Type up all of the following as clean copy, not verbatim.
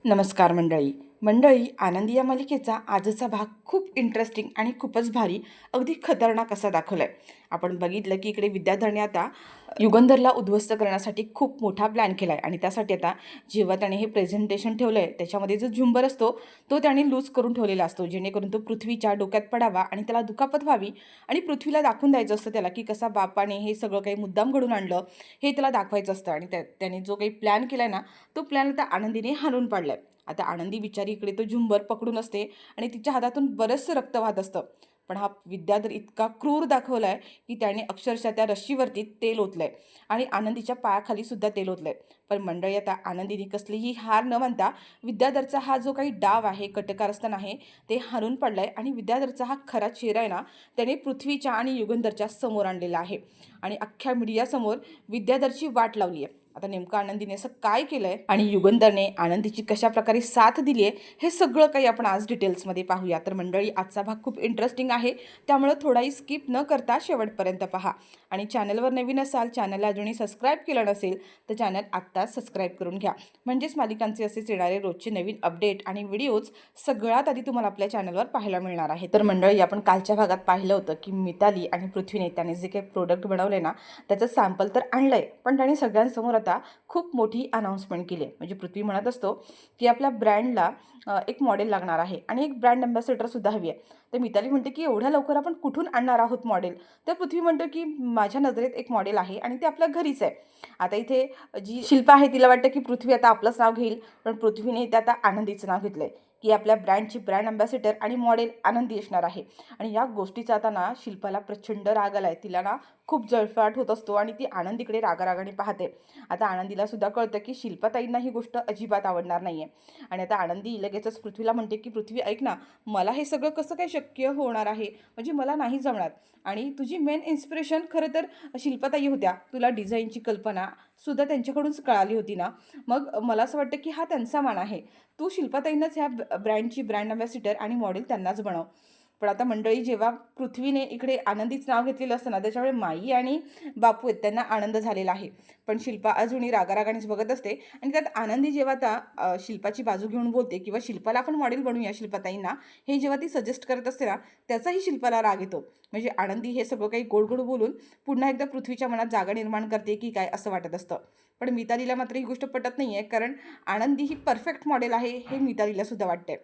नमस्कार मंडळी, आनंदी या मालिकेचा आजचा भाग खूप इंटरेस्टिंग आणि खूपच भारी, अगदी खतरनाक असा दाखवला आहे. आपण बघितलं की इकडे विद्याधरने आता युगंधरला उद्ध्वस्त करण्यासाठी खूप मोठा प्लॅन केला आहे आणि त्यासाठी आता जेव्हा त्याने हे प्रेझेंटेशन ठेवलं आहे त्याच्यामध्ये जो झुंबर असतो तो त्याने लूज करून ठेवलेला असतो, जेणेकरून तो पृथ्वीच्या डोक्यात पडावा आणि त्याला दुखापत व्हावी आणि पृथ्वीला दाखवून द्यायचं असतं त्याला की कसा बापाने हे सगळं काही मुद्दाम घडून आणलं हे त्याला दाखवायचं असतं. आणि त्याने जो काही प्लॅन केला आहे ना, तो प्लॅन आता आनंदीने हाणून पाडला आहे. आता आनंदी बिचारी इकडे तो झुंबर पकडून असते आणि तिच्या हातातून बरंचसं रक्त वाहत असतं. पण हा विद्याधर इतका क्रूर दाखवला आहे की त्याने अक्षरशः त्या रश्शीवरती तेल ओतलंय आणि आनंदीच्या पायाखाली सुद्धा तेल ओतलंय. पण मंडळी, आता आनंदीने कसलीही हार न मानता विद्याधरचा हा जो काही डाव आहे, कटकारस्थान आहे, ते हाणून पडलाय आणि विद्याधरचा हा खरा चेहरा आहे ना, त्याने पृथ्वीच्या आणि युगंधरच्या समोर आणलेला आहे आणि अख्ख्या मीडियासमोर विद्याधरची वाट लावली आहे. आता नेमकं आनंदीने असं काय केलंय आणि युगंधरने आनंदीची कशा प्रकारे साथ दिली आहे, हे सगळं काही आपण आज डिटेल्समध्ये पाहूया. तर मंडळी, आजचा भाग खूप इंटरेस्टिंग आहे, त्यामुळे थोडाही स्किप न करता शेवटपर्यंत पहा. आणि चॅनलवर नवीन असाल, चॅनलला अजूनही सबस्क्राईब केलं नसेल तर चॅनल आत्ताच सबस्क्राईब करून घ्या, म्हणजेच मालिकांचे असेच येणारे रोजचे नवीन अपडेट आणि व्हिडिओज सगळ्यात आधी तुम्हाला आपल्या चॅनलवर पाहायला मिळणार आहे. तर मंडळी, आपण कालच्या भागात पाहिलं होतं की मिताली आणि पृथ्वीने त्याने जे काही प्रोडक्ट बनवले ना, त्याचं सॅम्पल तर आणलंय, पण त्याने सगळ्यांसमोर आता खूप मोठी अनाउन्समेंट केली आहे. म्हणजे पृथ्वी म्हणत असतो की आपल्या ब्रँडला एक मॉडेल लागणार आहे आणि एक ब्रँड अँबॅसेडरसुद्धा हवी आहे. तर मिताली म्हणते की एवढ्या लवकर आपण कुठून आणणार आहोत मॉडेल? तर पृथ्वी म्हणतो की माझ्या नजरेत एक मॉडेल आहे आणि ते आपल्या घरीच आहे. आता इथे जी शिल्पा आहे तिला वाटतं की पृथ्वी आता आपलंच नाव घेईल, पण पृथ्वीने ते आता आनंदीचं नाव घेतलंय की आपल्या ब्रँडची ब्रँड अँबॅसेडर आणि मॉडेल आनंदी असणार आहे. आणि या गोष्टीचा आता ना शिल्पाला प्रचंड राग आलाय. तिला ना खूप जळफळाट होत असतो आणि ती आनंदीकडे रागारागाने पाहते. आता आनंदीला सुद्धा कळतं की शिल्पाताईंना ही गोष्ट अजिबात आवडणार नाहीये. आणि आता आनंदी लगेचच पृथ्वीला म्हणते की पृथ्वी ऐक ना, मला हे सगळं कसं काय शक्य होणार आहे, म्हणजे मला नाही जमणार. आणि तुझी मेन इन्स्पिरेशन खरं तर शिल्पाताई होत्या, तुला डिझाईनची कल्पना सुद्धा त्यांच्याकडूनच कळाली होती ना. मग मला असं वाटतं की हा त्यांचा मान आहे, तू शिल्पाताईंनाच ह्या ब्रँडची ब्रँड अँबॅसिडर आणि मॉडेल त्यांनाच बनव. पण आता मंडळी, जेव्हा पृथ्वीने इकडे आनंदीच नाव घेतलेलं असतं ना, त्याच्यामुळे माई आणि बापू आहेत त्यांना आनंद झालेला आहे. पण शिल्पा अजूनही रागारागानेच बघत असते. आणि त्यात आनंदी जेव्हा आता शिल्पाची बाजू घेऊन बोलते किंवा शिल्पाला आपण मॉडेल बनवूया शिल्पाताईंना, हे जेव्हा ती सजेस्ट करत असते ना, त्याचाही शिल्पाला राग येतो. म्हणजे आनंदी हे सगळं काही गोड गोड बोलून पुन्हा एकदा पृथ्वीच्या मनात जागा निर्माण करते की काय, असं वाटत असतं. पण मितालीला मात्र ही गोष्ट पटत नाही आहे, कारण आनंदी ही परफेक्ट मॉडेल आहे हे मितालीला सुद्धा वाटते.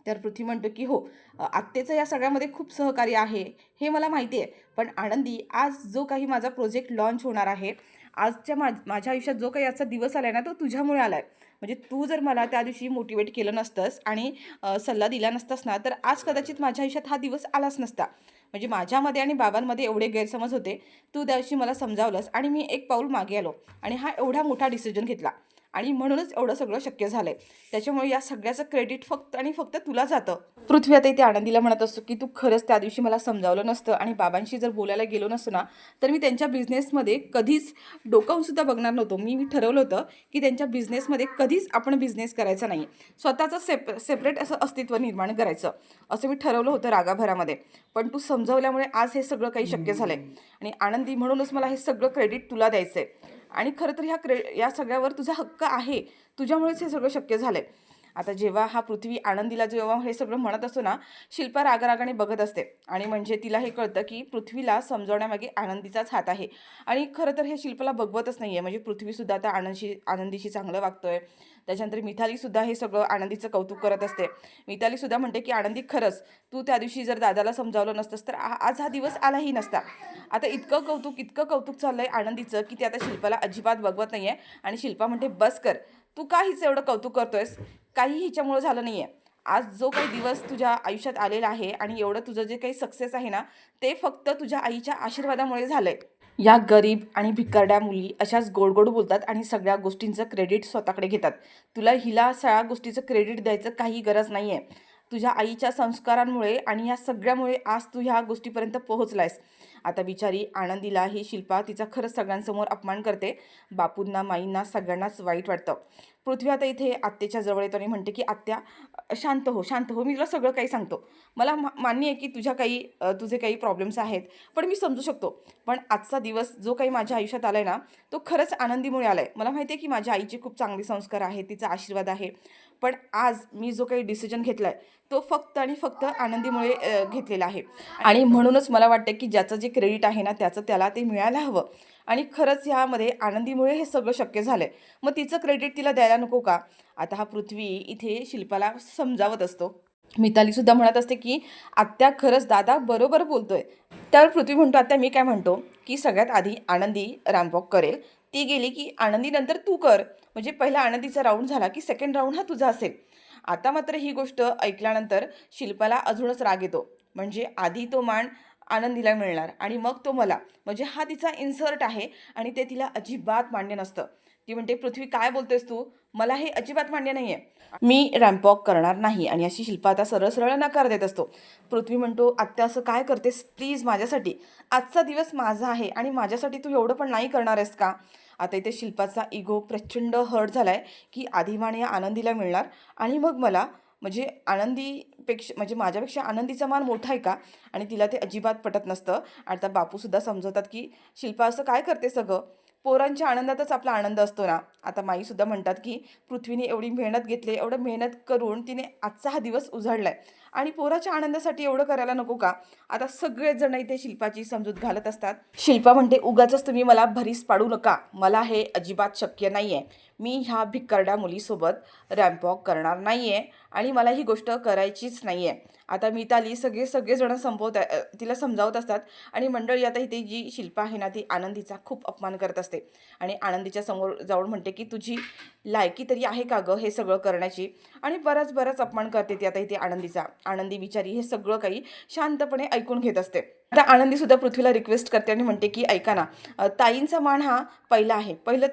तर पृथ्वी म्हणतो की हो, आत्तेचं या सगळ्यामध्ये खूप सहकार्य आहे हे मला माहिती आहे. पण आनंदी, आज जो काही माझा प्रोजेक्ट लॉन्च होणार आहे, आजच्या माझ्या आयुष्यात जो काही आजचा दिवस आला आहे ना, तो तुझ्यामुळे आला आहे. म्हणजे तू जर मला त्या दिवशी मोटिवेट केलं नसतंस आणि सल्ला दिला नसतास ना, तर आज कदाचित माझ्या आयुष्यात हा दिवस आलाच नसता. म्हणजे माझ्यामध्ये आणि बाबांमध्ये एवढे गैरसमज होते, तू त्या दिवशी मला समजावलंस आणि मी एक पाऊल मागे आलो आणि हा एवढा मोठा डिसिजन घेतला आणि म्हणूनच एवढं सगळं शक्य झालंय. त्याच्यामुळे या सगळ्याचं क्रेडिट फक्त आणि फक्त तुला जातं. पृथ्वी आता इथे आनंदीला म्हणत असतो की तू खरंच त्या दिवशी मला समजावलं नसतं आणि बाबांशी जर बोलायला गेलो नसतो ना, तर मी त्यांच्या बिझनेसमध्ये कधीच डोकावून सुद्धा बघणार नव्हतो. मी ठरवलं होतं की त्यांच्या बिझनेसमध्ये कधीच आपण बिझनेस करायचा नाही, स्वतःचं सेपरेट असं अस्तित्व निर्माण करायचं, असं मी ठरवलं होतं रागाभरामध्ये. पण तू समजावल्यामुळे आज हे सगळं काही शक्य झालंय. आणि आनंदी, म्हणूनच मला हे सगळं क्रेडिट तुला द्यायचं आहे. आणि खरं तर या सगळ्यावर तुझा हक्क आहे, तुझ्यामुळेच हे सगळं शक्य झालंय. आता जेव्हा हा पृथ्वी आनंदीला जेव्हा हे सगळं म्हणत असतो ना, शिल्पा रागारागाने बघत असते. आणि म्हणजे तिला हे कळतं की पृथ्वीला समजवण्यामागे आनंदीचाच हात आहे. आणि खरं तर हे शिल्पाला बघवतच नाही आहे. म्हणजे पृथ्वीसुद्धा आता आनंदीशी चांगलं वागतोय. त्याच्यानंतर मिथालीसुद्धा हे सगळं आनंदीचं कौतुक करत असते. मितालीसुद्धा म्हणते की आनंदी, खरंच तू त्या दिवशी जर दादाला समजावलं नसतंस तर आज हा दिवस आलाही नसता. आता इतकं कौतुक चाललंय आनंदीचं की ते आता शिल्पाला अजिबात बघवत नाही आहे. आणि शिल्पा म्हणते, बस कर, तू का हिचं एवढं कौतुक करतोयस? काही हिच्यामुळं झालं नाही आहे. आज जो काही दिवस तुझ्या आयुष्यात आलेला आहे आणि एवढं तुझं जे काही सक्सेस आहे ना, ते फक्त तुझ्या आईच्या आशीर्वादामुळे झालंय. या गरीब आणि भिकारड्या मुली अशाच गोड गोड बोलतात आणि सगळ्या गोष्टींचं क्रेडिट स्वतःकडे घेतात. तुला हिला सगळ्या गोष्टीचं क्रेडिट द्यायचं काही गरज नाही आहे. तुझ्या आईच्या संस्कारांमुळे आणि या सगळ्यामुळे आज तू ह्या गोष्टीपर्यंत पोहोचलायस. आता बिचारी आनंदीला ही शिल्पा तिचा खरंच सगळ्यांसमोर अपमान करते. बापूंना, माईंना सगळ्यांनाच वाईट वाटतं. पृथ्वी आता इथे आत्याच्या जवळ येतो आणि म्हणते की आत्या शांत हो, शांत हो, मी तुला सगळं काही सांगतो. मला मान्य आहे की तुझे काही प्रॉब्लेम्स आहेत, पण मी समजू शकतो. पण आजचा दिवस जो काही माझ्या आयुष्यात आला आहे ना, तो खरंच आनंदीमुळे आला आहे. मला माहिती आहे की माझ्या आईचे खूप चांगले संस्कार आहेत, तिचा आशीर्वाद आहे. पण आज मी जो काही डिसिजन घेतला आहे, तो फक्त आणि फक्त आनंदीमुळे घेतलेला आहे. आणि म्हणूनच मला वाटतं की ज्याचं जे क्रेडिट आहे ना, त्याचं त्याला ते मिळायला हवं. आणि खरंच ह्यामध्ये आनंदीमुळे हे सगळं शक्य झालं आहे. मग तिचं क्रेडिट तिला द्यायला नको का? आता हा पृथ्वी इथे शिल्पाला समजावत असतो. मितालीसुद्धा म्हणत असते की आत्या खरंच दादा बरोबर बोलतोय. त्यावर पृथ्वी म्हणतो, आत्या मी काय म्हणतो की सगळ्यात आधी आनंदी रॅम्प वॉक करेल. ती गेली की आनंदीनंतर तू कर. म्हणजे पहिला आनंदीचा राऊंड झाला की सेकंड राऊंड हा तुझा असेल. आता मात्र ही गोष्ट ऐकल्यानंतर शिल्पाला अजूनच राग येतो. म्हणजे आधी तो मान आनंदीला मिळणार आणि मग तो मला. म्हणजे हा तिचा इन्सर्ट आहे आणि ते तिला अजिबात मान्य नसतं. ती म्हणते, पृथ्वी काय बोलतेस तू? मला हे अजिबात मान्य नाही आहे. मी रॅम्प वॉक करणार नाही. आणि अशी शिल्पा आता सरळ सरळ नकार देत असतो. पृथ्वी म्हणतो, आत्या असं काय करतेस प्लीज माझ्यासाठी? आजचा दिवस माझा आहे आणि माझ्यासाठी तू एवढं पण नाही करणार आहेस का? आता इथे शिल्पाचा इगो प्रचंड हर्ट झाला आहे की आधी मान या आनंदीला मिळणार आणि मग मला. म्हणजे आनंदीपेक्षा म्हणजे माझ्यापेक्षा आनंदीचा मान मोठा आहे का? आणि तिला ते अजिबात पटत नसतं. आता बापूसुद्धा समजवतात की शिल्पा असं काय करते सगळं? पोरांच्या आनंदातच आपला आनंद असतो ना. आता माईसुद्धा म्हणतात की पृथ्वीने एवढी मेहनत घेतली, एवढं मेहनत करून तिने आजचा हा दिवस उजाडलाय आणि पोराच्या आनंदासाठी एवढं करायला नको का? आता सगळेच जण इथे शिल्पाची समजूत घालत असतात. शिल्पा म्हणते, उगाचच तुम्ही मला भरीस पाडू नका. मला हे अजिबात शक्य नाही आहे. मी ह्या भिकारड्या मुलीसोबत रॅम्प वॉक करणार नाही आहे आणि मला ही गोष्ट करायचीच नाही आहे. आता मिताली सगळेजण तिला समजावत असतात. आणि मंडळी आता इथे जी शिल्पा आहे ना, ती आनंदीचा खूप अपमान करत असते आणि आनंदीच्या समोर जाऊन म्हणते की तुझी लायकी तरी आहे का गं हे सगळं करण्याची? आणि बराच अपमान करते ती आता इथे आनंदीचा. आनंदी बिचारी हे सगळं काही शांतपणे ऐकून घेत असते. आता आनंदीसुद्धा पृथ्वीला रिक्वेस्ट करते आणि म्हणते की ऐका ना, ताईंचा मान हा पहिला आहे. पहिलं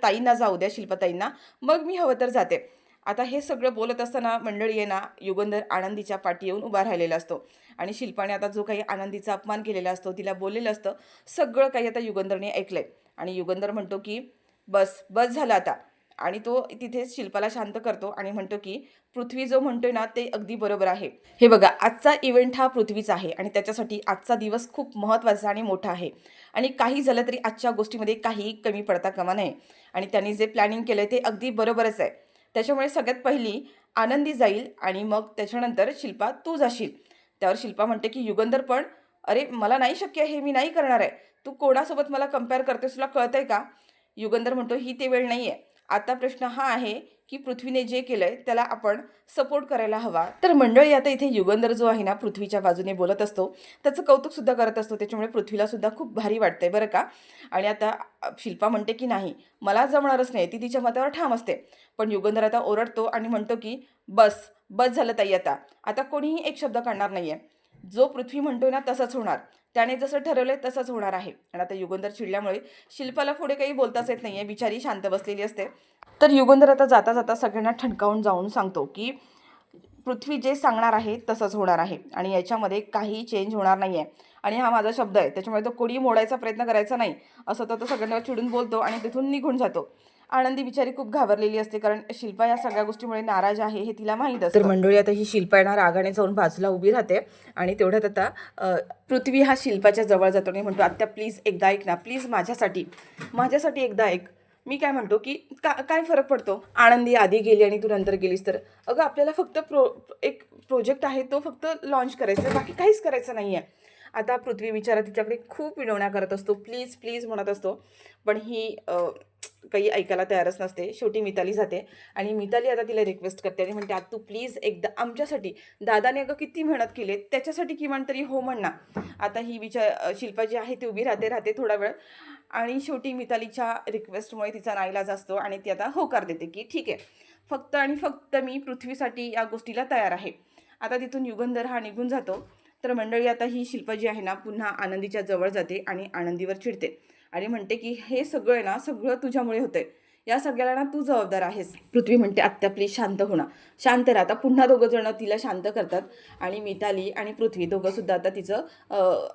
ताईंना जाऊ द्या, शिल्पाताईंना, मग मी हवं तर जाते. आता हे सगळं बोलत असताना मंडळी आहे ना, युगंधर आनंदीच्या पाठी येऊन उभा राहिलेला असतो. आणि शिल्पाने आता जो काही आनंदीचा अपमान केलेला असतो, तिला बोललेलं असतं, सगळं काही आता युगंधरने ऐकलंय. आणि युगंधर म्हणतो की बस बस झालं आता. आणि तो तिथेच शिल्पाला शांत करतो आणि म्हणतो की पृथ्वी जो म्हणतोय ना, ते अगदी बरोबर आहे. हे बघा, आजचा इव्हेंट हा पृथ्वीचा आहे आणि त्याच्यासाठी आजचा दिवस खूप महत्त्वाचा आणि मोठा आहे. आणि काही झालं तरी आजच्या गोष्टीमध्ये काही कमी पडता कामा नये. आणि त्यांनी जे प्लॅनिंग केलंय ते अगदी बरोबरच आहे. त्याच्यामुळे सगळ्यात पहिली आनंदी जाईल आणि मग त्याच्यानंतर शिल्पा तू जाशील. त्यावर शिल्पा म्हणते की युगंधर पण, अरे मला नाही शक्य, हे मी नाही करणार आहे. तू कोणासोबत मला कंपेअर करतेस, तुला कळतंय का? युगंधर म्हणतो, ही ते वेळ नाही आहे. आता प्रश्न हा आहे की पृथ्वीने जे केलंय त्याला आपण सपोर्ट करायला हवा. तर मंडळी आता इथे युगंधर जो आहे ना, पृथ्वीच्या बाजूने बोलत असतो, त्याचं कौतुकसुद्धा करत असतो. त्याच्यामुळे पृथ्वीला सुद्धा खूप भारी वाटतंय बरं का. आणि आता शिल्पा म्हणते की नाही, मला जमणारच नाही. ती तिच्या मतावर ठाम असते. पण युगंधर आता ओरडतो आणि म्हणतो की बस बस झालं ताई, आता आता कोणीही एक शब्द काढणार नाहीये. जो पृथ्वी म्हणतोय ना तसंच होणार. त्याने जसं ठरवलंय तसंच होणार आहे. आणि आता युगंधर चिडल्यामुळे शिल्पाला पुढे काही बोलताच येत नाहीये. बिचारी शांत बसलेली असते. तर युगंधर आता जाता जाता सगळ्यांना ठणकावून जाऊन सांगतो की पृथ्वी जे सांगणार आहे तसंच होणार आहे आणि याच्यामध्ये काही चेंज होणार नाही आहे. आणि हा माझा शब्द आहे, त्याच्यामुळे तो कोणी मोडायचा प्रयत्न करायचा नाही, असं तो सगळ्यांना चिडून बोलतो आणि तिथून निघून जातो. आनंदी बिचारी खूप घाबरलेली असते, कारण शिल्पा या सगळ्या गोष्टीमुळे नाराज आहे हे तिला माहीत असतं. तर मंडळी आता ही शिल्पा येणार रागाने जाऊन बाजूला उभी राहते. आणि तेवढ्यात आता पृथ्वी हा शिल्पाच्या जवळ जातो आणि म्हणतो, आत्या प्लीज एकदा ऐक ना, प्लीज माझ्यासाठी एकदा ऐक. मी काय म्हणतो की काय फरक पडतो? आनंदी आधी गेली आणि तू नंतर गेलीस तर? अगं आपल्याला फक्त एक प्रोजेक्ट आहे, तो फक्त लॉन्च करायचा आहे, बाकी काहीच करायचं नाही आहे. आता पृथ्वी बिचारा तिच्याकडे खूप विनवण्या करत असतो, प्लीज प्लीज म्हणत असतो. पण ही काही ऐकायला तयारच नसते. शेवटी मिताली जाते आणि मिताली आता तिला रिक्वेस्ट करते आणि म्हणते, तू प्लीज एकदा आमच्यासाठी, दादाने अगं किती मेहनत केली, त्याच्यासाठी किमान तरी हो म्हण ना. आता ही शिल्पा जी आहे ती उभी राहते थोडा वेळ. आणि शेवटी मितालीच्या रिक्वेस्टमुळे तिचा नाईलाज असतो आणि ती आता होकार देते की ठीक आहे, फक्त आणि फक्त मी पृथ्वीसाठी या गोष्टीला तयार आहे. आता तिथून युगंधर हा निघून जातो. तर मंडळी आता ही शिल्पा जी आहे ना, पुन्हा आनंदीच्या जवळ जाते आणि आनंदीवर चिडते आणि म्हणते की हे सगळं आहे ना, सगळं तुझ्यामुळे होतंय. या सगळ्याला ना तू जबाबदार आहेस. पृथ्वी म्हणते आत्या प्लीज शांत हो ना, शांत राहा. आता पुन्हा दोघं जण तिला शांत करतात आणि मिताली आणि पृथ्वी दोघंसुद्धा आता तिचं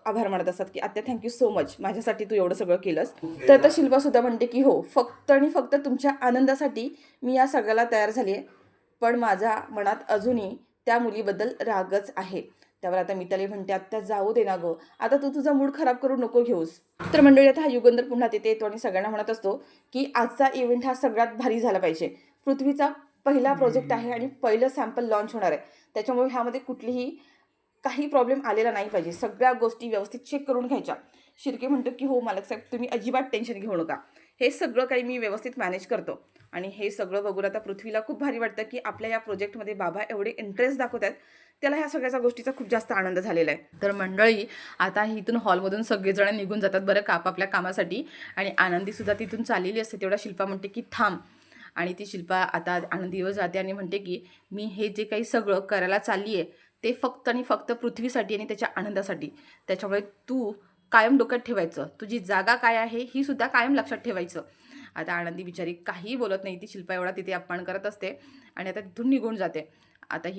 आभार मानत असतात की आत्या थँक्यू सो मच, माझ्यासाठी तू एवढं सगळं केलंस. तर आता शिल्पासुद्धा म्हणते की हो, फक्त आणि फक्त तुमच्या आनंदासाठी मी या सगळ्याला तयार झाली आहे, पण माझ्या मनात अजूनही त्या मुलीबद्दल रागच आहे. त्यावर आता मिताली म्हणते आत्या जाऊ दे ना गं, आता तू तुझा मूड खराब करू नको घेऊस. तर मंडळी आता हा युगंधर पुन्हा तिथे येतो आणि सगळ्यांना म्हणत असतो की आजचा इव्हेंट हा सगळ्यात भारी झाला पाहिजे. पृथ्वीचा पहिला प्रोजेक्ट आहे आणि पहिलं सॅम्पल लॉन्च होणार आहे, त्याच्यामुळे ह्यामध्ये कुठलीही काही प्रॉब्लेम आलेला नाही पाहिजे. सगळ्या गोष्टी व्यवस्थित चेक करून घ्यायच्या. शिर्के म्हणतो की हो मालक साहेब, तुम्ही अजिबात टेन्शन घेऊ नका, हे सगळं काही मी व्यवस्थित मॅनेज करतो. आणि हे सगळं बघून आता पृथ्वीला खूप भारी वाटतं की आपल्या या प्रोजेक्टमध्ये बाबा एवढे इंटरेस्ट दाखवत आहेत. त्याला ह्या सगळ्या गोष्टीचा खूप जास्त आनंद झालेला आहे. तर मंडळी आता इथून हॉलमधून सगळेजण निघून जातात बरं का आपापल्या कामासाठी. आणि आनंदीसुद्धा तिथून चाललेली असते. तेवढा शिल्पा म्हणते की थांब. आणि ती शिल्पा आता आनंदीवर जाते आणि म्हणते की मी हे जे काही सगळं करायला चालली आहे ते फक्त आणि फक्त पृथ्वीसाठी आणि त्याच्या आनंदासाठी. त्याच्यामुळे तू कायम डोक्यात ठेवायचं, तुझी जागा काय आहे ही सुद्धा कायम लक्षात ठेवायचं. आता आनंदी बिचारी काहीही बोलत नाही. ती शिल्पा एवढा तिथे अपमान करत असते आणि आता तिथून निघून जाते. आता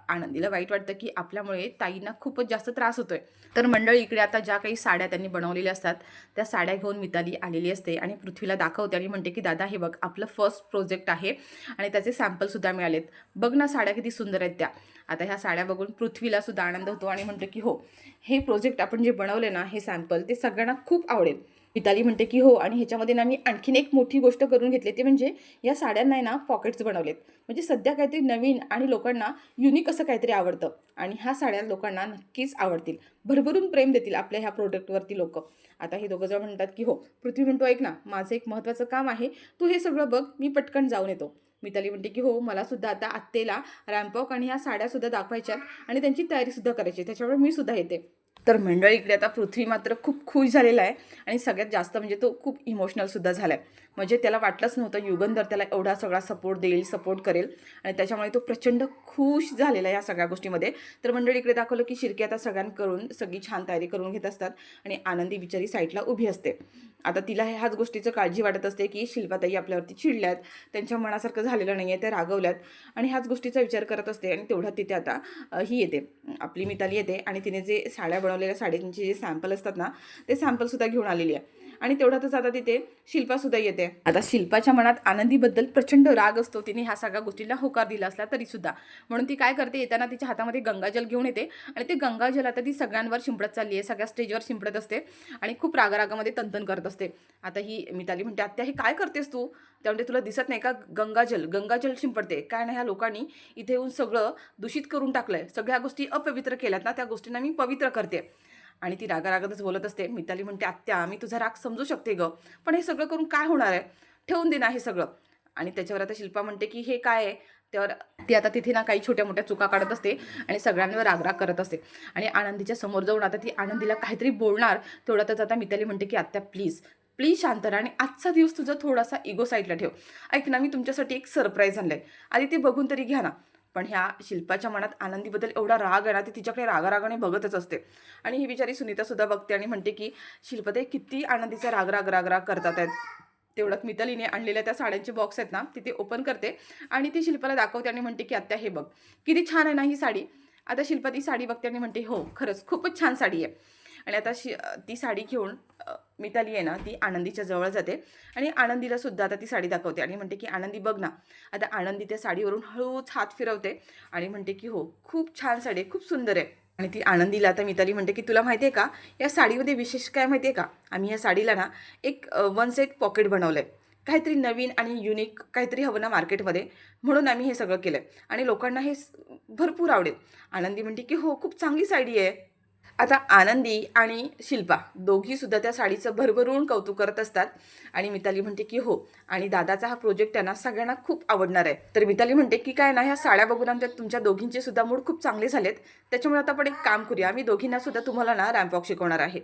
आनंदीला वाईट वाटतं की आपल्यामुळे ताईंना खूपच जास्त त्रास होतोय. तर मंडळी इकडे आता ज्या काही साड्या त्यांनी बनवलेल्या असतात त्या साड्या घेऊन मिताली आलेली असते आणि पृथ्वीला दाखवते आणि म्हणते की दादा हे बघ, आपलं फर्स्ट प्रोजेक्ट आहे आणि त्याचे सॅम्पलसुद्धा मिळालेत, बघ ना साड्या किती सुंदर आहेत त्या. आता ह्या साड्या बघून पृथ्वीला सुद्धा आनंद होतो आणि म्हणते की हो, हे प्रोजेक्ट आपण जे बनवले ना, हे सॅम्पल ते सगळ्यांना खूप आवडेल. मिताली म्हणते की हो, आणि ह्याच्यामध्ये ना मी आणखीन एक मोठी गोष्ट करून घेतली, ते म्हणजे या साड्यांना ना पॉकेट्स बनवलेत. म्हणजे सध्या काहीतरी नवीन आणि लोकांना युनिक असं काहीतरी आवडतं आणि ह्या साड्या लोकांना नक्कीच आवडतील, भरभरून प्रेम देतील आपल्या ह्या प्रोडक्टवरती लोक. आता हे दोघं जण म्हणतात की हो. पृथ्वी म्हणतो ऐक ना, माझं एक महत्त्वाचं काम आहे, तू हे सगळं बघ, मी पटकन जाऊन येतो. मिताली म्हणते की हो, मला सुद्धा आता आत्तेला रॅम्पवॉक आणि ह्या साड्यासुद्धा दाखवायच्यात आणि त्यांची तयारीसुद्धा करायची, त्याच्यामुळे मी सुद्धा येते. तर मंडळी इकडे आता पृथ्वी मात्र खूप खुश झालेला आहे आणि सगळ्यात जास्त म्हणजे तो खूप इमोशनलसुद्धा झाला आहे. म्हणजे त्याला वाटलंच नव्हतं युगंधर त्याला एवढा सगळा सपोर्ट देईल, सपोर्ट करेल आणि त्याच्यामुळे तो प्रचंड खुश झालेला आहे या सगळ्या गोष्टीमध्ये. तर मंडळी इकडे दाखवलं की शिर्के आता सगळ्यांकडून सगळी छान तयारी करून घेत असतात आणि आनंदी बिचारी साईडला उभी असते. आता तिला ह्याच गोष्टीचं काळजी वाटत असते की शिल्पाताई आपल्यावरती चिडल्यात, त्यांच्या मनासारखं झालेलं नाही आहे, त्या रागवल्यात आणि ह्याच गोष्टीचा विचार करत असते. आणि तेवढ्यात तिथे आता ही येते, आपली मिताली येते आणि तिने जे साड्या बनवलेल्या साड्यांचे जे सॅम्पल असतात ना, ते सॅम्पलसुद्धा घेऊन आलेली आहे. आणि तेवढ्यातच आता तिथे शिल्पासुद्धा येते. आता शिल्पाच्या मनात आनंदीबद्दल प्रचंड राग असतो, तिने ह्या सगळ्या गोष्टींना होकार दिला असला तरीसुद्धा. म्हणून ती काय करते, येताना तिच्या हातामध्ये गंगाजल घेऊन येते आणि ते गंगाजल आता ती सगळ्यांवर शिंपडत चालली आहे, सगळ्या स्टेजवर शिंपडत असते आणि खूप रागारागामध्ये तंतन करत असते. आता ही मिताली म्हणते आत्या हे काय करतेस तू, त्यामुळे तुला दिसत नाही का गंगाजल शिंपडते काय. नाही, ह्या लोकांनी इथे येऊन सगळं दूषित करून टाकलंय, सगळ्या गोष्टी अपवित्र केल्यात ना, त्या गोष्टींना मी पवित्र करते. आणि ती रागारागातच बोलत असते. मिताली म्हणते आत्या मी तुझा राग समजू शकते गं, पण हे सगळं करून काय होणार आहे, ठेवून दे ना हे सगळं. आणि त्याच्यावर आता शिल्पा म्हणते की हे काय आहे. त्यावर ती आता तिथे ना काही छोट्या मोठ्या चुका काढत असते आणि सगळ्यांवर रागराग करत असते. आणि आनंदीच्या समोर जाऊन आता ती आनंदीला काहीतरी बोलणार, तेवढ्यातच आता मिताली म्हणते की आत्या प्लीज प्लीज शांत राहा आणि आजचा दिवस तुझा थोडासा इगो साईडला ठेव. ऐक ना, मी तुमच्यासाठी एक सरप्राईज आणलं आहे, आधी ते बघून तरी घ्या ना. पण ह्या शिल्पाच्या मनात आनंदीबद्दल एवढा राग आहे ना, ती तिच्याकडे रागारागाने बघतच असते. आणि ही बिचारी सुनीतासुद्धा बघते आणि म्हणते की शिल्पाताई किती आनंदीचा राग करतात आहेत. तेवढ्यात मितालीने आणलेल्या त्या साड्यांचे बॉक्स आहेत ना, तिथे ओपन करते आणि ती शिल्पाला दाखवते आणि म्हणते की आत्या हे बघ, किती छान आहे ना ही साडी. आता शिल्पा ती साडी बघते आणि म्हणते हो खरंच खूपच छान साडी आहे. आणि आता ती साडी घेऊन मिताली आहे ना, ती आनंदीच्या जवळ जाते आणि आनंदीला सुद्धा आता ती साडी दाखवते आणि म्हणते की आनंदी बघ ना. आता आनंदी त्या साडीवरून हळूच हात फिरवते आणि म्हणते की हो खूप छान साडी आहे, खूप सुंदर आहे. आणि ती आनंदीला आता मिताली म्हणते की तुला माहिती आहे का, या साडीमध्ये विशेष काय माहिती आहे का, आम्ही या साडीला ना एक वन सेट पॉकेट बनवलं आहे, काहीतरी नवीन आणि युनिक काहीतरी हवं ना मार्केटमध्ये, म्हणून आम्ही हे सगळं केलं आहे आणि लोकांना हे भरपूर आवडेल. आनंदी म्हणते की हो खूप चांगली साडी आहे. आता आनंदी आणि शिल्पा दोघीसुद्धा त्या साडीचं भरभरून कौतुक करत असतात आणि मिताली म्हणते की हो, आणि दादाचा हा प्रोजेक्ट आहे ना सगळ्यांना खूप आवडणार आहे. तर मिताली म्हणते की काय ना, ह्या साड्या बघून आमच्या तुमच्या दोघींचे सुद्धा मूड खूप चांगले झालेत, त्याच्यामुळे आता आपण एक काम करूया, आम्ही दोघींना सुद्धा तुम्हाला ना रॅम्पवॉक शिकवणार आहे.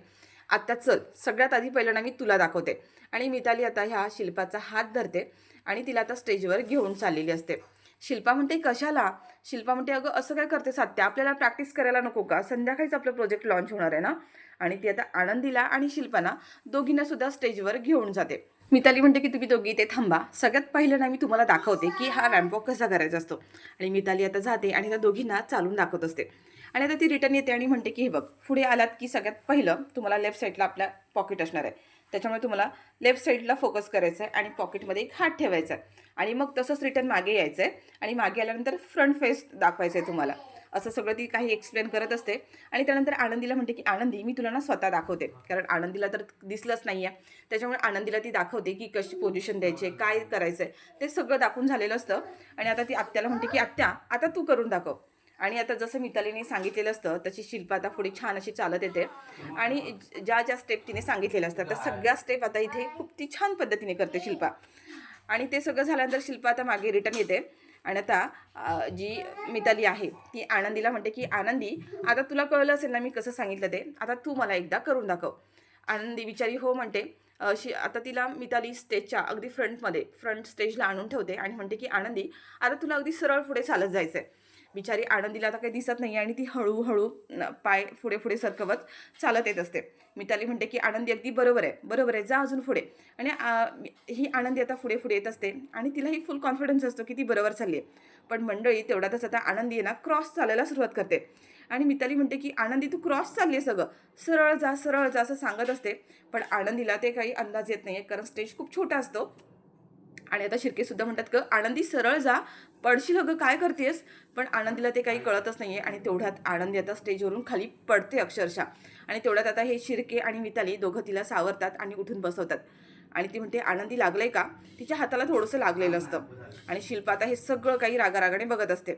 आता चल, सगळ्यात आधी पहिलं ना मी तुला दाखवते. आणि मिताली आता ह्या शिल्पाचा हात धरते आणि तिला आता स्टेजवर घेऊन चाललेली असते. शिल्पा म्हणते कशाला. शिल्पा म्हणते अगं असं काय करते सात्या, आपल्याला प्रॅक्टिस करायला नको का, संध्याकाळीच आपलं प्रोजेक्ट लॉन्च होणार आहे ना. आणि ती आता आनंदीला आणि शिल्पाना दोघींना सुद्धा स्टेजवर घेऊन जाते. मिताली म्हणते की तुम्ही दोघी इथे थांबा, सगळ्यात पहिलं ना मी तुम्हाला दाखवते की हा रॅम्प वॉक कसा करायचा असतो. आणि मिताली आता जाते आणि त्या दोघींना चालून दाखवत असते. आणि आता ती रिटर्न येते आणि म्हणते की हे बघ, पुढे आलात की सगळ्यात पहिलं तुम्हाला लेफ्ट साईडला आपल्या पॉकेट असणार आहे. त्याच्यामुळे तुम्हाला लेफ्ट साईडला फोकस करायचा आहे आणि पॉकेटमध्ये एक हात ठेवायचा आहे. आणि मग तसंच रिटर्न मागे यायचं आहे आणि मागे आल्यानंतर फ्रंट फेस दाखवायचं आहे तुम्हाला. असं सगळं ती काही एक्सप्लेन करत असते. आणि त्यानंतर आनंदीला म्हणते की आनंदी, मी तुला ना स्वतः दाखवते, कारण आनंदीला तर दिसलंच नाही आहे. त्याच्यामुळे आनंदीला ती दाखवते की कशी पोझिशन द्यायची आहे, काय करायचं आहे, ते सगळं दाखवून झालेलं असतं. आणि आता ती आत्याला म्हणते की आत्या, आता तू करून दाखव. आणि आता जसं मितालीने सांगितलेलं असतं तशी शिल्पा आता पुढे छान अशी चालत येते. आणि ज्या ज्या स्टेप तिने सांगितलेल्या असतात त्या सगळ्या स्टेप आता इथे खूप ती छान पद्धतीने करते शिल्पा. आणि ते सगळं झाल्यानंतर शिल्पा आता मागे रिटर्न येते. आणि आता जी मिताली आहे ती आनंदीला म्हणते की आनंदी, आता तुला कळलं असेल ना मी कसं सांगितलं ते, आता तू मला एकदा करून दाखव. आनंदी बिचारी हो म्हणते. आता तिला मिताली स्टेजच्या अगदी फ्रंट स्टेजला आणून ठेवते आणि म्हणते की आनंदी, आता तुला अगदी सरळ पुढे चालत जायचं आहे. बिचारी आनंदीला आता काही दिसत नाही आणि ती हळूहळू पाय पुढे पुढे सरकवत चालत येत असते. मिताली म्हणते की आनंदी अगदी बरोबर आहे, बरोबर आहे, जा अजून पुढे. आणि ही आनंदी आता पुढे पुढे येत असते आणि तिलाही फुल कॉन्फिडन्स असतो की ती बरोबर चालली आहे. पण मंडळी तेवढ्यातच आता आनंदी आहे ना क्रॉस चालायला सुरुवात करते. आणि मिताली म्हणते की आनंदी तू क्रॉस चालली आहे, सगळं सरळ जा असं सांगत असते. पण आनंदीला ते काही अंदाज येत नाही आहे, कारण स्टेज खूप छोटा असतो. आणि आता शिर्केसुद्धा म्हणतात की आनंदी सरळ जा, पडशील अगं, काय करतेस. पण आनंदीला ते काही कळतच नाही आहे. आणि तेवढ्यात आनंदी आता स्टेजवरून खाली पडते अक्षरशः. आणि तेवढ्यात आता हे शिर्के आणि मिताली दोघं तिला सावरतात आणि उठून बसवतात. आणि ती म्हणते आनंदी लागलंय का. तिच्या हाताला थोडंसं लागलेलं असतं. आणि शिल्पा आता हे सगळं काही रागारागाने बघत असते.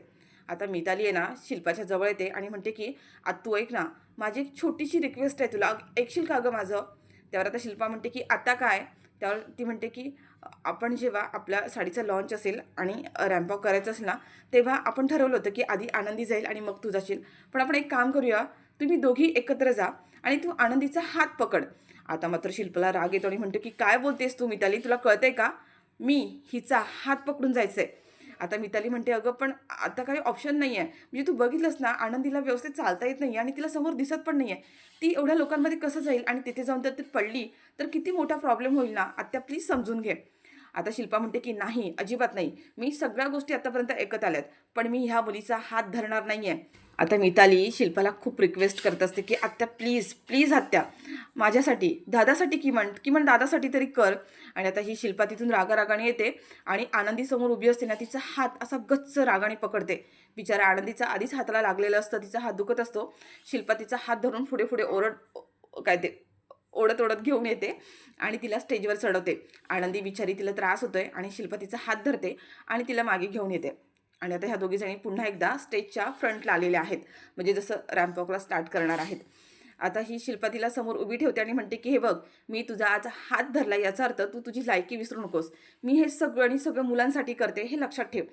आता मिताली आहे ना शिल्पाच्या जवळ येते आणि म्हणते की तू ऐक ना, माझी एक छोटीशी रिक्वेस्ट आहे, तुला ऐकशील का गं माझं. त्यावर आता शिल्पा म्हणते की आता काय. त्यावर ती म्हणते की आपण जेव्हा आपल्या साडीचा लॉन्च असेल आणि रॅम्प वॉक करायचं असेल ना, तेव्हा आपण ठरवलं होतं की आधी आनंदी जाईल आणि मग तू जाशील. पण आपण एक काम करूया, तुम्ही दोघी एकत्र जा आणि तू आनंदीचा हात पकड. आता मात्र शिल्पाला राग येतो आणि म्हणतो की काय बोलतेस तू मिताली, तुला कळतंय का, मी हिचा हात पकडून जायचंय. आता मिताली म्हणते अगं पण आता काही ऑप्शन नाही आहे, म्हणजे तू बघितलंस ना आनंदीला व्यवस्थित चालता येत नाही आणि तिला समोर दिसत पण नाही आहे. ती एवढ्या लोकांमध्ये कसं जाईल आणि तिथे जाऊन तर ती पडली तर किती मोठा प्रॉब्लेम होईल ना, आत्या प्लीज समजून घे. आता शिल्पा म्हणते की नाही, अजिबात नाही, मी सगळ्या गोष्टी आतापर्यंत ऐकत आल्यात, पण मी ह्या मुलीचा हात धरणार नाही आहे. आता मिताली शिल्पाला खूप रिक्वेस्ट करत असते की आत्या प्लीज प्लीज आत्या, माझ्यासाठी दादासाठी किमान किमान दादासाठी तरी कर. आणि आता ही शिल्पा तिथून रागारागाने येते आणि आनंदी समोर उभी असते ना, तिचा हात असा गच्च रागाने पकडते. बिचारा आनंदीचा आधीच हाताला लागलेलं असतं, तिचा हात दुखत असतो. शिल्पा तिचा हात धरून पुढे पुढे काय ते ओढत ओढत घेऊन येते आणि तिला स्टेजवर चढवते. आनंदी बिचारी, तिला त्रास होतोय आणि शिल्पा तिचा हात धरते आणि तिला मागे घेऊन येते. आणि आता ह्या दोघीजणी पुन्हा एकदा स्टेजच्या फ्रंटला आलेल्या आहेत, म्हणजे जसं रॅम्प वॉकला स्टार्ट करणार आहेत. आता ही शिल्पा तिला समोर उभी ठेवते आणि म्हणते की हे बघ, मी तुझा आज हात धरला याचा अर्थ तू तुझी लायकी विसरू नकोस. मी हे सगळं आणि सगळं मुलांसाठी करते, हे लक्षात ठेव.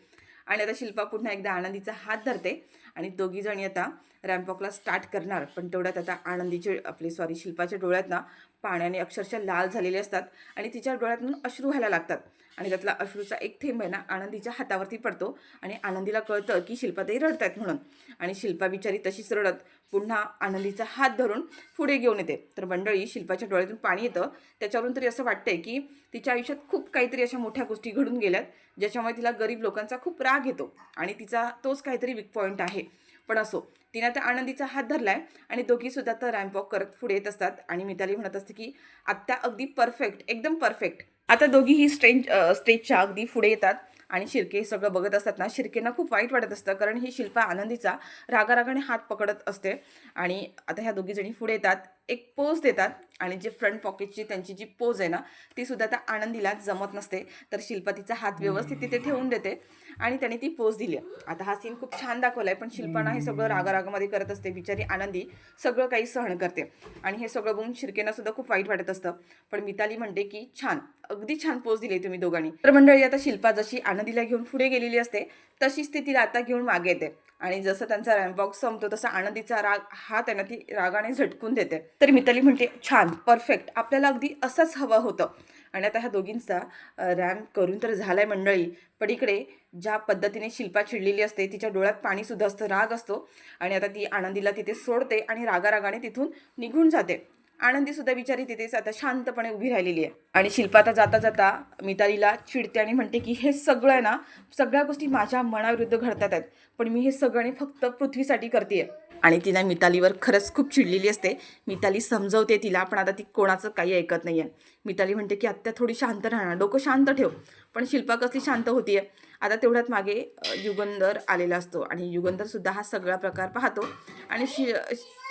आणि आता शिल्पा पुन्हा एकदा आनंदीचा हात धरते आणि दोघीजणी आता रॅम्प वॉकला स्टार्ट करणार. पण तेवढ्यात आता शिल्पाच्या डोळ्यात ना पाण्याने अक्षरशः लाल झालेले असतात आणि तिच्या डोळ्यातून अश्रू व्हायला लागतात. आणि त्यातला अश्रूचा एक थेंब आहे ना आनंदीच्या हातावरती पडतो आणि आनंदीला कळतं की शिल्पाताई रडत आहेत म्हणून. आणि शिल्पा बिचारी तशीच रडत पुन्हा आनंदीचा हात धरून पुढे घेऊन येते. तर मंडळी, शिल्पाच्या डोळ्यातून पाणी येतं. त्याच्यावरून तरी असं वाटतंय की तिच्या आयुष्यात खूप काहीतरी अशा मोठ्या गोष्टी घडून गेल्यात, ज्याच्यामुळे तिला गरीब लोकांचा खूप राग येतो आणि तिचा तोच काहीतरी वीक पॉईंट आहे. पण असो, तिने आता आनंदीचा हात धरलाय आणि दोघीसुद्धा तर रॅम्प वॉक करत पुढे येत असतात. आणि मिताली म्हणत असते की आत्या अगदी परफेक्ट, एकदम परफेक्ट. आता दोघीही स्टेजच्या अगदी पुढे येतात आणि शिर्के सगळं बघत असतात ना, शिर्केंना खूप वाईट वाटत असतं, कारण ही शिल्पा आनंदीचा रागारागाने हात पकडत असते. आणि आता ह्या दोघीजणी पुढे येतात, एक पोज देतात आणि जे फ्रंट पॉकेटची त्यांची जी पोज आहे ना, ती सुद्धा त्या आनंदीला जमत नसते. तर शिल्पा तिचा हात व्यवस्थित तिथे ठेवून देते आणि त्याने ती पोज दिली. आता हा सीन खूप छान दाखवलाय, पण शिल्पाना हे सगळं रागारागामध्ये करत असते. बिचारी आनंदी सगळं काही सहन करते आणि हे सगळं बघून शिर्केंना सुद्धा खूप वाईट वाटत असतं. पण मिताली म्हणते की छान, अगदी छान पोज दिली तुम्ही दोघांनी. तर मंडळी, आता शिल्पा जशी आनंदीला घेऊन पुढे गेलेली असते तशीच ती तिला आता घेऊन मागे येते. आणि जसं त्यांचा रॅम्प वॉक संपतो तसा आनंदीचा राग हा त्यांना ती रागाने झटकून देते. तर मिताली म्हणते छान, परफेक्ट, आपल्याला अगदी असंच हवं होतं. आणि आता ह्या दोघींचा रॅम्प करून तर झालाय मंडळी. पण इकडे ज्या पद्धतीने शिल्पा चिडलेली असते, तिच्या डोळ्यात पाणीसुद्धा असतं, राग असतो. आणि आता ती आनंदीला तिथे सोडते आणि रागारागाने तिथून निघून जाते. आनंदी सुद्धा बिचारी तिथेच आता शांतपणे उभी राहिलेली आहे. आणि शिल्पा आता जाता जाता मितालीला चिडते आणि म्हणते की हे सगळं आहे ना, सगळ्या गोष्टी माझ्या मनाविरुद्ध घडतात आहेत, पण मी हे सगळं फक्त पृथ्वीसाठी करते. आणि तिला मितालीवर खरंच खूप चिडलेली असते. मिताली समजवते तिला, पण आता ती कोणाचं काही ऐकत नाही आहे. मिताली म्हणते की आत्या थोडी शांत राहणार, डोकं शांत ठेव. पण शिल्पा कसली शांत होतीये. आता तेवढ्यात मागे युगंधर आलेला असतो आणि युगंधरसुद्धा हा सगळा प्रकार पाहतो. आणि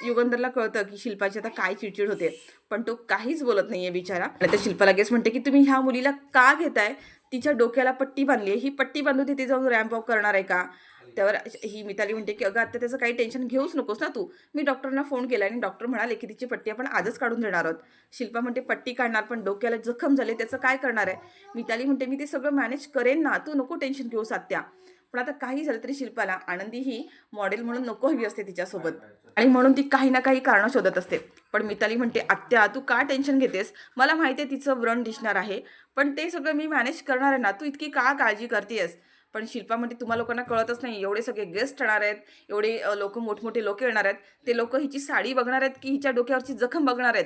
युगंधरला कळतं की शिल्पाची आता काय चिडचिड होते, पण तो काहीच बोलत नाही आहे बिचारा. आणि त्या शिल्पा लगेच म्हणते की तुम्ही ह्या मुलीला का घेताय? तिच्या डोक्याला पट्टी बांधली आहे, ही पट्टी बांधून तिथे जाऊन रॅम्प वॉक करणार आहे का? त्यावर ही मिताली म्हणते की अगं आता त्याचं काही टेन्शन घेऊच नकोस ना तू. मी डॉक्टरना फोन केला आणि डॉक्टर म्हणाले की तिची पट्टी आपण आजच काढून देणार आहोत. शिल्पा म्हणते पट्टी काढणार, पण डोक्याला जखम झाले त्याचं काय करणार आहे? मिताली म्हणते मी ते सगळं मॅनेज करेन ना, तू नको टेन्शन घेऊ सात्या. पण आता काही झालं तरी शिल्पाला आनंदी ही मॉडेल म्हणून नको हवी असते तिच्यासोबत, आणि म्हणून ती काही ना काही कारणं शोधत असते. पण मिताली म्हणते आत्या तू का टेन्शन घेतेस? मला माहिती आहे तिचं व्रण दिसणार आहे, पण ते सगळं मी मॅनेज करणार आहे ना, तू इतकी का काळजी करतेस? पण शिल्पा म्हणते तुम्हा लोकांना कळतच नाही, एवढे सगळे गेस्ट येणार आहेत, एवढे लोक मोठमोठे लोक येणार आहेत, ते लोक हिची साडी बघणार आहेत की हिच्या डोक्यावरची जखम बघणार आहेत?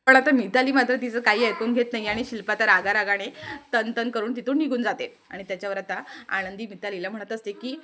पण आता मिताली मात्र तिचं काही ऐकून घेत नाही आणि शिल्पा तर रागारागाने तन करून तिथून निघून जाते. आणि त्याच्यावर आता आनंदी मितालीला म्हणत असते की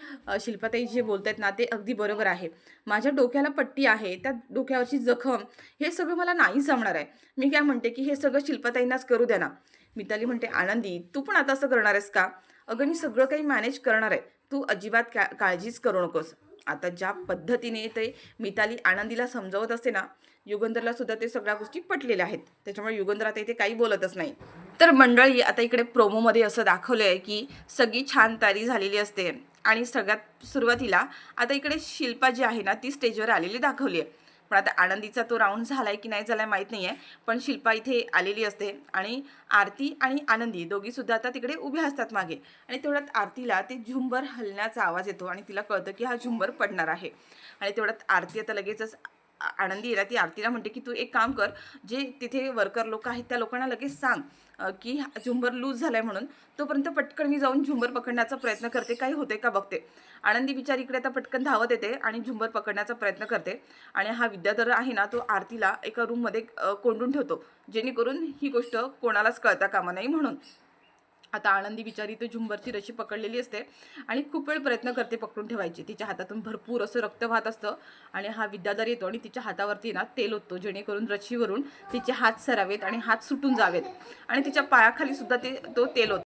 शिल्पाताई जे बोलतायत ना ते अगदी बरोबर आहे. माझ्या डोक्याला पट्टी आहे, त्या डोक्यावरची जखम, हे सगळं मला नाही जमणार आहे. मी काय म्हणते की हे सगळं शिल्पाताईंनाच करू द्या ना. मिताली म्हणते आनंदी तू पण आता असं करणार आहेस का? अगं मी सगळं काही मॅनेज करणार आहे, तू अजिबात काळजीच करू नकोस. आता ज्या पद्धतीने ते मिताली आनंदीला समजावत असते ना, युगंधरला सुद्धा ते सगळ्या गोष्टी पटलेल्या आहेत. त्याच्यामुळे युगंधर आता इथे काही बोलतच नाही. तर मंडळी आता इकडे प्रोमोमध्ये असं दाखवलं आहे की सगळी छान तयारी झालेली असते आणि सगळ्यात सुरुवातीला आता इकडे शिल्पा जी आहे ना ती स्टेजवर आलेली दाखवली आहे. पण आता आनंदीचा तो राऊंड झालाय की नाही झालाय माहीत नाही आहे, पण शिल्पा इथे आलेली असते आणि आरती आणि आनंदी दोघीसुद्धा आता तिकडे उभ्या असतात मागे. आणि तेवढ्यात आरतीला ते झुंबर हलण्याचा आवाज येतो आणि तिला कळतं की हा झुंबर पडणार आहे. आणि तेवढ्यात आरती आता लगेचच आनंदी आहे ती आरतीला म्हणते की तू एक काम कर, जे तिथे वर्कर लोक आहेत त्या लोकांना लगेच सांग की झुंबर लूज झालाय म्हणून, तोपर्यंत पटकन मी जाऊन झुंबर पकडण्याचा प्रयत्न करते, काही होते का बघते. आनंदी बिचारी इकडे आता पटकन धावत येते आणि झुंबर पकडण्याचा प्रयत्न करते. आणि हा विद्याधर आहे ना तो आरतीला एका रूममध्ये कोंडून ठेवतो, जेणेकरून ही गोष्ट कोणालाच कळता कामा नाही म्हणून. आता आनंदी बिचारी तो झुंबरची रशी पकडलेली असते आणि खूप वेळ प्रयत्न करते पकडून ठेवायची. तिच्या हातातून भरपूर असं रक्त वाहत असतं आणि हा विद्याधर येतो आणि तिच्या हातावरती ना तेल होतो, जेणेकरून रशीवरून तिचे हात सरावेत आणि हात सुटून जावेत. आणि तिच्या पायाखाली सुद्धा तो तेल होतो.